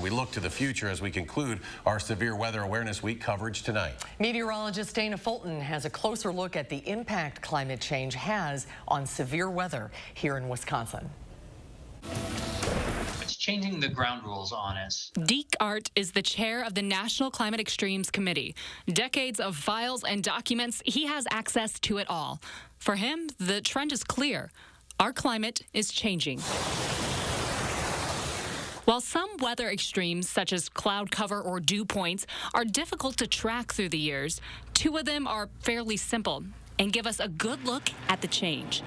We look to the future as we conclude our Severe Weather Awareness Week coverage tonight. Meteorologist Dana Fulton has a closer look at the impact climate change has on severe weather here in Wisconsin. It's changing the ground rules on us. Deke Art is the chair of the National Climate Extremes Committee. Decades of files and documents, he has access to it all. For him, the trend is clear. Our climate is changing. While some weather extremes, such as cloud cover or dew points, are difficult to track through the years, two of them are fairly simple and give us a good look at the change.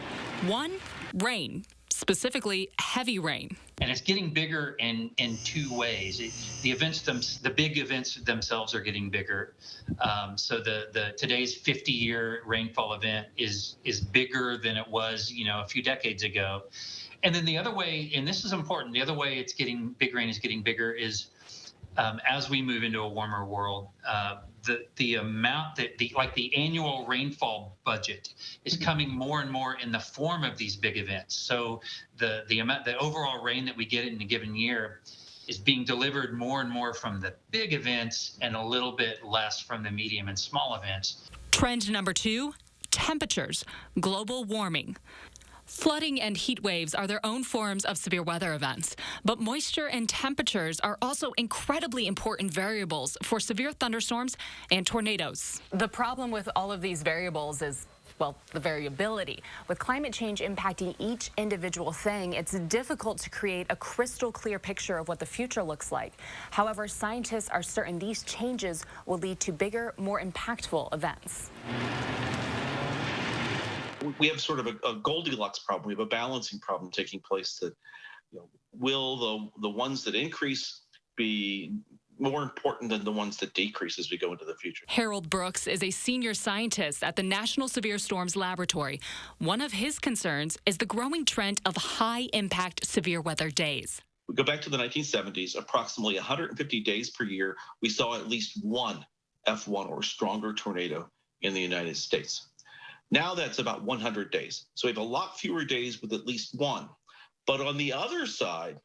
One, rain, specifically heavy rain. And it's getting bigger in two ways. The big events themselves are getting bigger. So today's 50-year rainfall event is bigger than it was, a few decades ago. And then the other way, and this is important, the other way big rain is getting bigger is as we move into a warmer world, the amount the annual rainfall budget is coming more and more in the form of these big events. So the overall rain that we get in a given year is being delivered more and more from the big events and a little bit less from the medium and small events. Trend number 2, temperatures, global warming. Flooding and heat waves are their own forms of severe weather events, but moisture and temperatures are also incredibly important variables for severe thunderstorms and tornadoes. The problem with all of these variables is, well, the variability. With climate change impacting each individual thing, it's difficult to create a crystal clear picture of what the future looks like. However, scientists are certain these changes will lead to bigger, more impactful events. We have sort of a Goldilocks problem. We have a balancing problem taking place that, will the ones that increase be more important than the ones that decrease as we go into the future? Harold Brooks is a senior scientist at the National Severe Storms Laboratory. One of his concerns is the growing trend of high-impact severe weather days. We go back to the 1970s, approximately 150 days per year, we saw at least one F1 or stronger tornado in the United States. Now that's about 100 days. So we have a lot fewer days with at least one. But on the other side,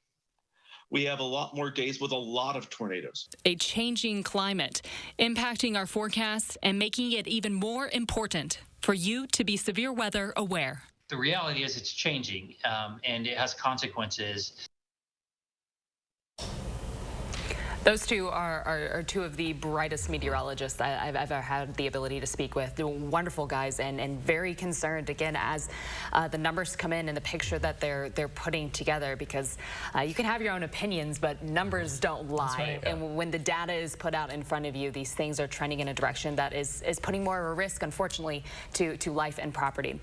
we have a lot more days with a lot of tornadoes. A changing climate impacting our forecasts and making it even more important for you to be severe weather aware. The reality is it's changing and it has consequences. Those two are two of the brightest meteorologists I've ever had the ability to speak with. They're wonderful guys and very concerned, again, as the numbers come in and the picture that they're putting together, because you can have your own opinions, but numbers don't lie. Right, yeah. And when the data is put out in front of you, these things are trending in a direction that is putting more of a risk, unfortunately, to life and property.